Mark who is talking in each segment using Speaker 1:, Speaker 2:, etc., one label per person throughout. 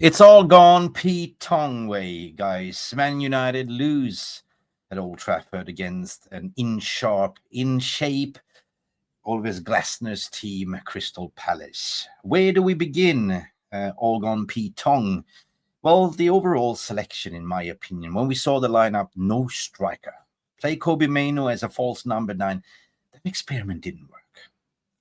Speaker 1: It's all gone Pete Tong way, guys. Man United lose at Old Trafford against an in-sharp, in-shape, always Glasner's team, Chrystal Palace. Where do we begin? All gone Pete Tong. Well, the overall selection, in my opinion, when we saw the lineup, no striker. Play Kobe Mainoo as a false number 9. That experiment didn't work.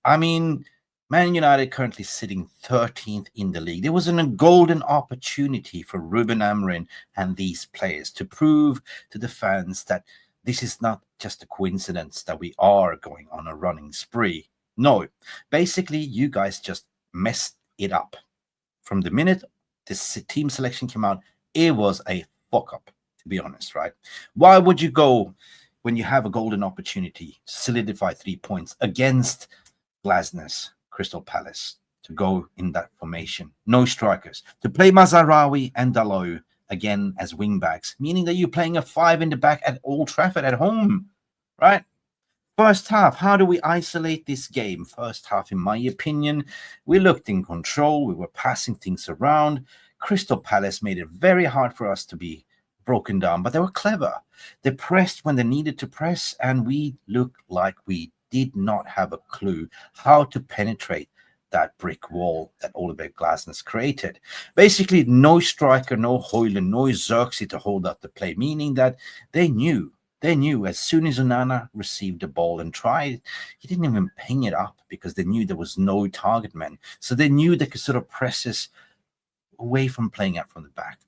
Speaker 1: I mean, Man United currently sitting 13th in the league. There was a golden opportunity for Ruben and these players to prove to the fans that this is not just a coincidence that we are going on a running spree. No, basically, you guys just messed it up. From the minute this team selection came out, it was a fuck up, to be honest, right? Why would you go when you have a golden opportunity to solidify 3 points against Glasner's Chrystal Palace to go in that formation? No strikers. To play Mazarawi and Dalot again as wingbacks, meaning that you're playing a 5 in the back at Old Trafford at home, right? First half, how do we isolate this game? First half, in my opinion, we looked in control. We were passing things around. Chrystal Palace made it very hard for us to be broken down, but they were clever. They pressed when they needed to press, and we looked like we did not have a clue how to penetrate that brick wall that Oliver Glasner created. Basically, no striker, no Hoyland, no Xerxes to hold up the play, meaning that they knew as soon as Onana received the ball and tried, he didn't even ping it up because they knew there was no target man. So they knew they could sort of press us away from playing out from the back.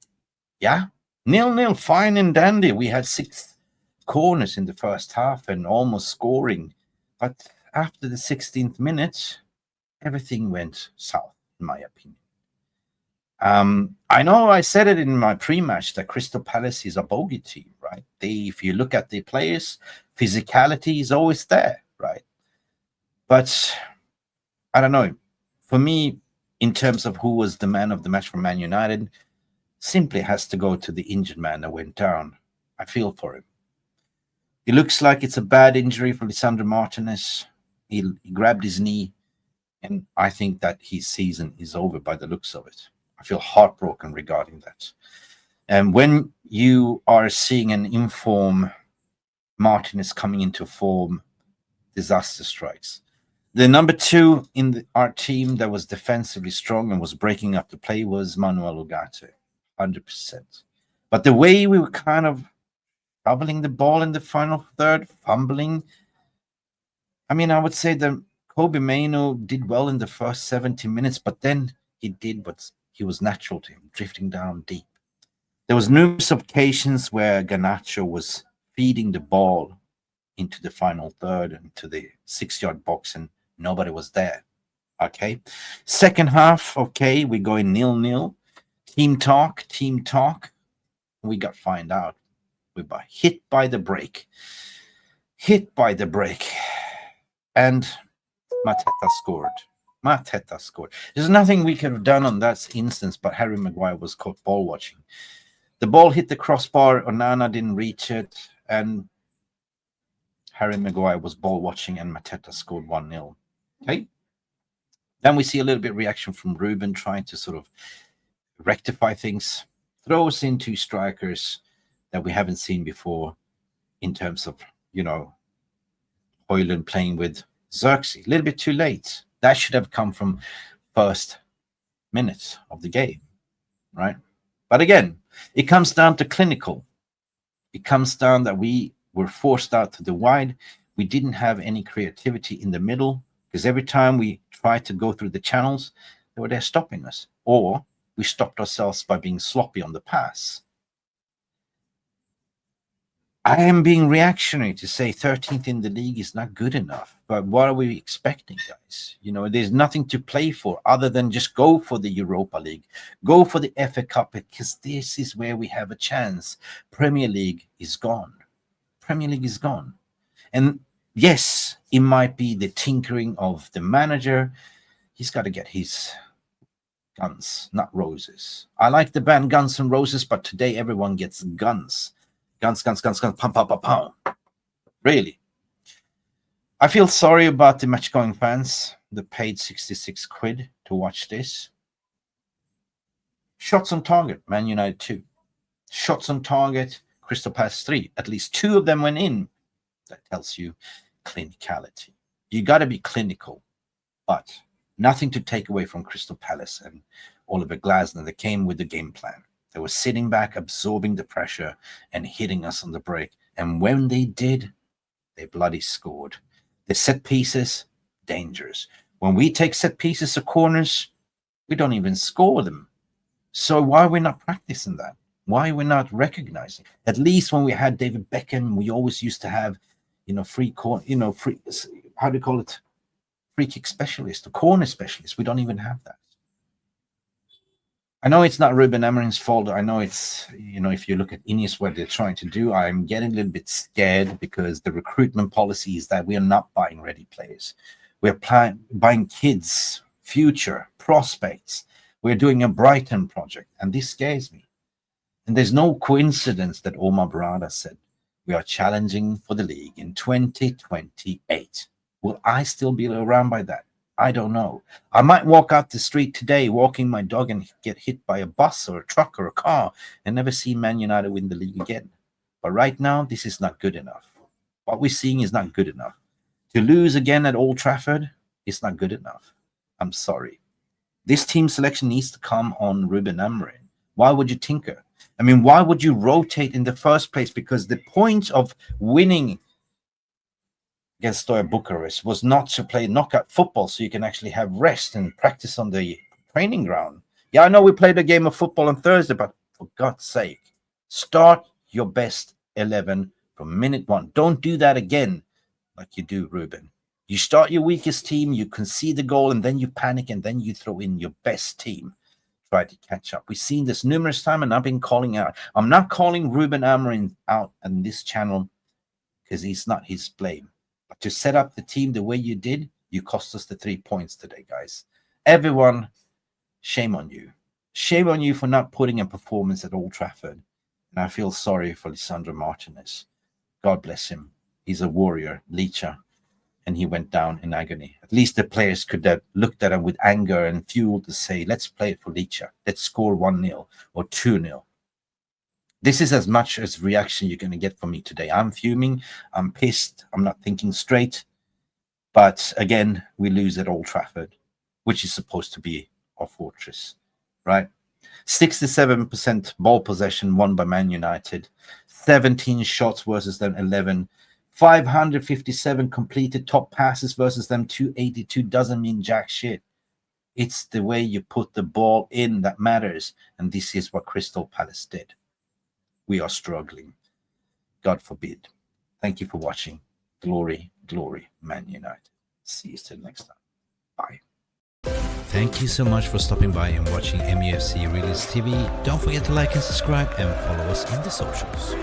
Speaker 1: Yeah, 0-0, fine and dandy. We had 6 corners in the first half and almost scoring. But after the 16th minute, everything went south, in my opinion. I know I said it in my pre-match that Chrystal Palace is a bogey team, right? If you look at the players, physicality is always there, right? But I don't know. For me, in terms of who was the man of the match for Man United, simply has to go to the injured man that went down. I feel for him. It looks like it's a bad injury for Lisandro Martinez. He grabbed his knee, and I think that his season is over by the looks of it. I feel heartbroken regarding that. And when you are seeing an inform Martinez coming into form, disaster strikes. The number 2 in our team that was defensively strong and was breaking up the play was Manuel Ugarte, 100%. But the way we were kind of troubling the ball in the final third, fumbling. I mean, I would say that Kobe Mainoo did well in the first 70 minutes, but then he did what he was natural to him, drifting down deep. There was numerous occasions where Garnacho was feeding the ball into the final third, into the 6-yard box, and nobody was there. Okay. Second half, okay, we go in 0-0. Team talk. We got find out. We got hit by the break. And Matteta scored. There's nothing we could have done on that instance, but Harry Maguire was caught ball watching. The ball hit the crossbar. Onana didn't reach it, and Harry Maguire was ball watching, and Matteta scored 1-0. Okay. Then we see a little bit of reaction from Ruben trying to sort of rectify things, throw us in 2 strikers that we haven't seen before in terms of, Hoyland playing with Xerxes. A little bit too late. That should have come from first minutes of the game, right? But again, it comes down to clinical. It comes down that we were forced out to the wide. We didn't have any creativity in the middle because every time we tried to go through the channels, they were there stopping us. Or we stopped ourselves by being sloppy on the pass. I am being reactionary to say 13th in the league is not good enough. But what are we expecting, guys? There's nothing to play for other than just go for the Europa League, go for the FA Cup, because this is where we have a chance. Premier League is gone. And yes, it might be the tinkering of the manager. He's got to get his guns, not roses. I like the band Guns N' Roses, but today everyone gets guns. Guns, pum. Really. I feel sorry about the match-going fans that paid 66 quid to watch this. Shots on target, Man United 2. Shots on target, Chrystal Palace 3. At least 2 of them went in. That tells you clinicality. You got to be clinical, but nothing to take away from Chrystal Palace and Oliver Glasner. They came with the game plan. They were sitting back, absorbing the pressure and hitting us on the break. And when they did, they bloody scored. The set pieces, dangerous. When we take set pieces or corners, we don't even score them. So why are we not practicing that? Why are we not recognizing? At least when we had David Beckham, we always used to have, free corner, free, how do you call it? Free kick specialist, a corner specialist. We don't even have that. I know it's not Ruben Amorin's fault. I know it's, if you look at Ineos, what they're trying to do, I'm getting a little bit scared because the recruitment policy is that we are not buying ready players. We're buying kids, future prospects. We're doing a Brighton project, and this scares me. And there's no coincidence that Omar Barada said, we are challenging for the league in 2028. Will I still be around by that? I don't know. I might walk out the street today, walking my dog, and get hit by a bus or a truck or a car and never see Man United win the league again. But right now, this is not good enough. What we're seeing is not good enough. To lose again at Old Trafford is not good enough. I'm sorry. This team selection needs to come on Ruben Amorin. Why would you tinker? I mean, why would you rotate in the first place? Because the point of winning against Steaua Bucharest was not to play knockout football so you can actually have rest and practice on the training ground. Yeah, I know we played a game of football on Thursday, but for God's sake, start your best 11 from minute 1. Don't do that again like you do, Ruben. You start your weakest team, you concede the goal, and then you panic, and then you throw in your best team. Try to catch up. We've seen this numerous times, and I've been calling out. I'm not calling Ruben Amorin out on this channel because it's not his blame. But to set up the team the way you did, you cost us the 3 points today, guys. Everyone, shame on you. Shame on you for not putting a performance at Old Trafford. And I feel sorry for Lisandro Martinez. God bless him. He's a warrior, Licha. And he went down in agony. At least the players could have looked at him with anger and fuel to say, let's play it for Licha. Let's score 1-0 or 2-0. This is as much as reaction you're going to get from me today. I'm fuming. I'm pissed. I'm not thinking straight. But again, we lose at Old Trafford, which is supposed to be our fortress, right? 67% ball possession won by Man United. 17 shots versus them 11. 557 completed top passes versus them 282 doesn't mean jack shit. It's the way you put the ball in that matters. And this is what Chrystal Palace did. We are struggling. God forbid. Thank you for watching. Glory, glory, Man United. See you till next time. Bye. Thank you so much for stopping by and watching MUFC RealistTV. Don't forget to like and subscribe and follow us on the socials.